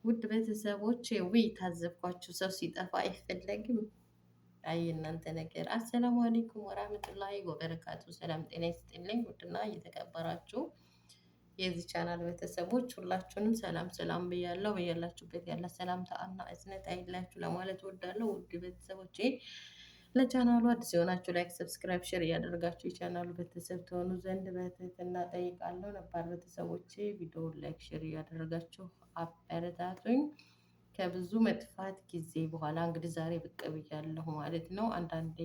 ውድ ቤተሰቦቼ ውይ ታዘብኳችሁ። ሰው ሲጠፋ አይፈለግም። አይ እናንተ ነገር። አሰላሙ አለይኩም ወራህመቱላሂ ወበረካቱ። ሰላም ጤና ይስጥልኝ። ውድና እየተከበራችሁ የዚህ ቻናል ቤተሰቦች ሁላችሁንም ሰላም ሰላም ብያለሁ። በያላችሁበት ያለ ሰላምታ እና እዝነት አይላችሁ ለማለት እወዳለሁ። ውድ ቤተሰቦቼ ለቻናሉ አዲስ የሆናችሁ ላይክ፣ ሰብስክራይብ፣ ሼር እያደረጋችሁ የቻናሉ ቤተሰብ ትሆኑ ዘንድ በትህትና ጠይቃለሁ። ነባር ቤተሰቦቼ ቪዲዮ ላይክ፣ ሼር እያደረጋችሁ አበረታቱኝ። ከብዙ መጥፋት ጊዜ በኋላ እንግዲህ ዛሬ ብቅ ብያለሁ ማለት ነው። አንዳንዴ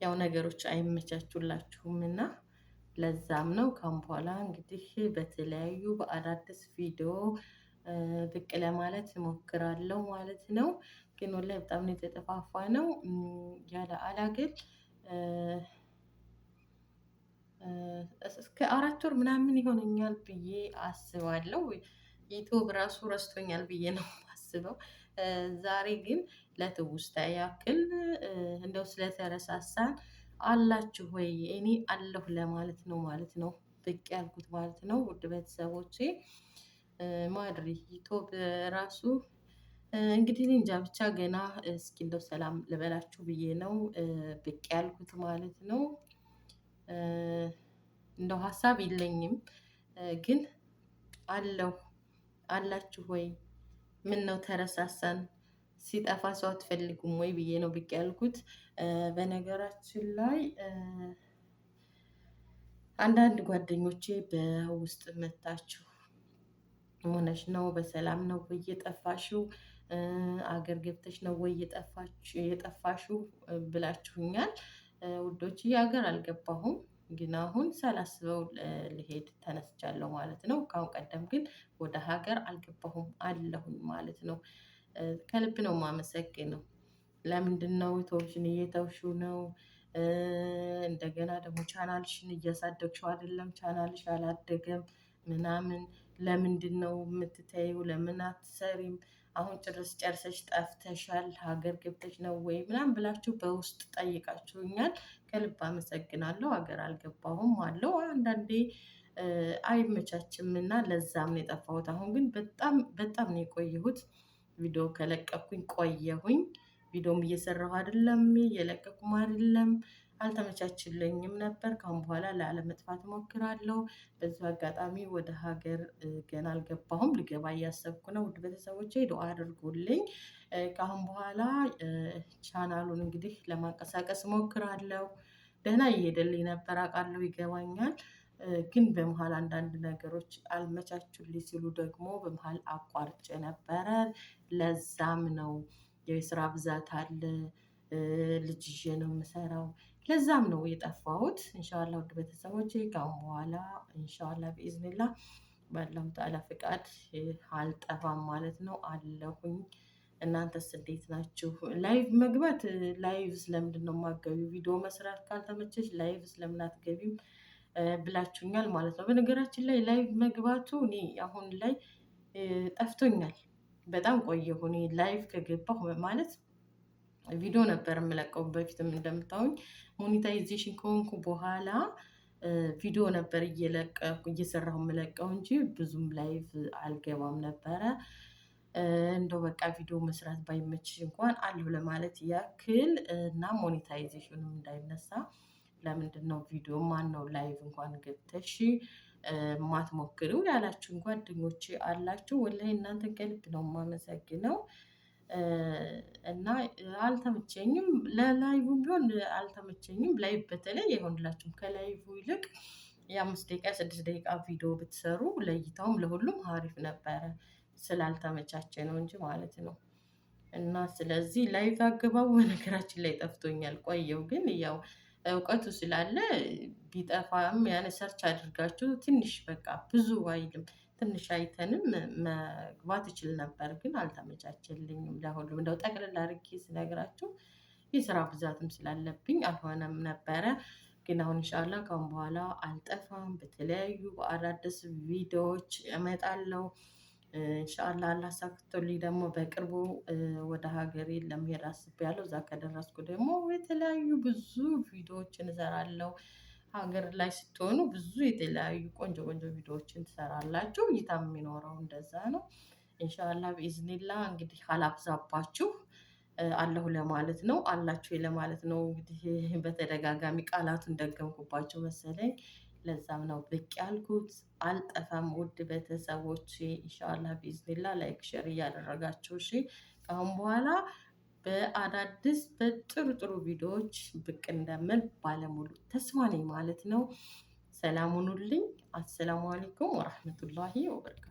ያው ነገሮች አይመቻቹላችሁም እና ለዛም ነው። ካሁን በኋላ እንግዲህ በተለያዩ በአዳዲስ ቪዲዮ ብቅ ለማለት እሞክራለሁ ማለት ነው። ግን ወላሂ በጣም ነው የተጠፋፋ ነው ያለ አላግል እስከ 4 ወር ምናምን ይሆነኛል ብዬ አስባለሁ። ዩቲዩብ ራሱ ረስቶኛል ብዬ ነው አስበው። ዛሬ ግን ለትውስታ ያክል እንደው ስለተረሳሳን አላችሁ ወይ እኔ አለሁ ለማለት ነው ማለት ነው ብቅ ያልኩት ማለት ነው። ውድ ቤተሰቦቼ ማድሪ ዩቲዩብ ራሱ እንግዲህ እኔ እንጃ ብቻ ገና እስኪ እንደው ሰላም ልበላችሁ ብዬ ነው ብቅ ያልኩት ማለት ነው። እንደው ሀሳብ የለኝም ግን አለሁ አላችሁ ወይ? ምን ነው ተረሳሳን? ሲጠፋ ሰው አትፈልጉም ወይ ብዬ ነው ብቅ ያልኩት። በነገራችን ላይ አንዳንድ ጓደኞቼ በውስጥ መታችሁ ሆነሽ ነው በሰላም ነው ወይ የጠፋሽው? አገር ገብተሽ ነው ወይ የጠፋሽው ብላችሁኛል። ውዶች ሀገር አልገባሁም ግን አሁን ሳላስበው ልሄድ ተነስቻለሁ ማለት ነው። ከአሁን ቀደም ግን ወደ ሀገር አልገባሁም አለሁኝ ማለት ነው። ከልብ ነው የማመሰግነው። ለምንድነው ዩቲዩብሽን እየተውሽው ነው? እንደገና ደግሞ ቻናልሽን እያሳደግሽው አይደለም፣ ቻናልሽ አላደገም ምናምን ለምንድነው የምትተይው? ለምን አትሰሪም? አሁን ጨርሰሽ ጠፍተሻል፣ ሀገር ገብተሽ ነው ወይ ምናምን ብላችሁ በውስጥ ጠይቃችሁኛል። ከልብ አመሰግናለሁ። ሀገር አልገባሁም አለው። አንዳንዴ አይመቻችም እና ለዛም ነው የጠፋሁት። አሁን ግን በጣም በጣም ነው የቆየሁት። ቪዲዮ ከለቀኩኝ ቆየሁኝ። ቪዲዮም እየሰራሁ አይደለም፣ እየለቀኩም አይደለም። አልተመቻችልኝም ነበር። ካሁን በኋላ ላለመጥፋት እሞክራለሁ። በዚሁ አጋጣሚ ወደ ሀገር ገና አልገባሁም፣ ልገባ እያሰብኩ ነው። ውድ ቤተሰቦቼ ዱአ አድርጉልኝ። ካሁን በኋላ ቻናሉን እንግዲህ ለማንቀሳቀስ እሞክራለሁ። ደህና እየሄደልኝ ነበር አውቃለሁ፣ ይገባኛል። ግን በመሀል አንዳንድ ነገሮች አልመቻቹልኝ ሲሉ ደግሞ በመሀል አቋርጬ ነበረ። ለዛም ነው የስራ ብዛት አለ፣ ልጅ ይዤ ነው የምሰራው። ለዛም ነው የጠፋሁት። ኢንሻአላህ ውድ ቤተሰቦቼ ካሁን በኋላ ኢንሻአላህ ቢኢዝኒላህ ባላሁ ተዓላ ፍቃድ አልጠፋም ማለት ነው፣ አለሁኝ። እናንተስ እንዴት ናችሁ? ላይቭ መግባት ላይቭ ስለምንድን ነው የማትገቢው? ቪዲዮ መስራት ካልተመቸሽ ላይቭ ስለምን አትገቢም ብላችሁኛል ማለት ነው። በነገራችን ላይ ላይቭ መግባቱ እኔ አሁን ላይ ጠፍቶኛል። በጣም ቆየሁ እኔ ላይቭ ከገባሁ ማለት ቪዲዮ ነበር የምለቀው በፊትም እንደምታዩኝ። ሞኔታይዜሽን ከሆንኩ በኋላ ቪዲዮ ነበር እየሰራሁ የምለቀው እንጂ ብዙም ላይቭ አልገባም ነበረ። እንደው በቃ ቪዲዮ መስራት ባይመችሽ እንኳን አለሁ ለማለት ያክል እና ሞኔታይዜሽኑም እንዳይነሳ ለምንድነው ቪዲዮ ማነው ላይቭ እንኳን ገብተሽ ማትሞክሪው ያላችሁን ጓደኞቼ አላችሁ። ወላሂ እናንተ ከልብ ነው የማመሰግነው። እና አልተመቸኝም፣ ለላይቭም ቢሆን አልተመቸኝም። ላይቭ በተለይ አይሆንላችሁም። ከላይቭ ይልቅ የ5 ደቂቃ 6 ደቂቃ ቪዲዮ ብትሰሩ ለእይታውም ለሁሉም አሪፍ ነበረ። ስላልተመቻቸ ነው እንጂ ማለት ነው። እና ስለዚህ ላይቭ አገባቡ በነገራችን ላይ ጠፍቶኛል፣ ቆየው። ግን ያው እውቀቱ ስላለ ቢጠፋም ያን ሰርች አድርጋችሁ ትንሽ በቃ ብዙ አይልም ትንሽ አይተንም መግባት እችል ነበር፣ ግን አልተመቻቸልኝም ለሁሉም። እንደው ጠቅልል አድርጌ ስነግራችሁ የስራ ብዛትም ስላለብኝ አልሆነም ነበረ። ግን አሁን ኢንሻአላህ ካሁን በኋላ አልጠፋም። በተለያዩ በአዳዲስ ቪዲዮዎች እመጣለሁ። ኢንሻአላህ አላህ ሳክቶልኝ ደግሞ በቅርቡ ወደ ሀገሬ ለመሄድ አስቤያለሁ። እዛ ከደረስኩ ደግሞ የተለያዩ ብዙ ቪዲዮዎችን እሰራለሁ። ሀገር ላይ ስትሆኑ ብዙ የተለያዩ ቆንጆ ቆንጆ ቪዲዮዎችን ትሰራላችሁ። እይታም የሚኖረው እንደዛ ነው። ኢንሻአላህ ቢኢዝኒላ እንግዲህ አላብዛባችሁ አለሁ ለማለት ነው አላችሁ ለማለት ነው። እንግዲህ በተደጋጋሚ ቃላቱን ደገምኩባቸው መሰለኝ። ለዛም ነው ብቅ ያልኩት። አልጠፋም ውድ ቤተሰቦች ኢንሻአላህ ቢኢዝኒላ ላይክ ሼር እያደረጋችሁ እሺ። ከአሁን በኋላ በአዳዲስ በጥሩ ጥሩ ቪዲዮዎች ብቅ እንደምል ባለሙሉ ተስፋ ነኝ ማለት ነው። ሰላም ሁኑልኝ። አሰላሙ አለይኩም ወራህመቱላሂ ወበረካቱ።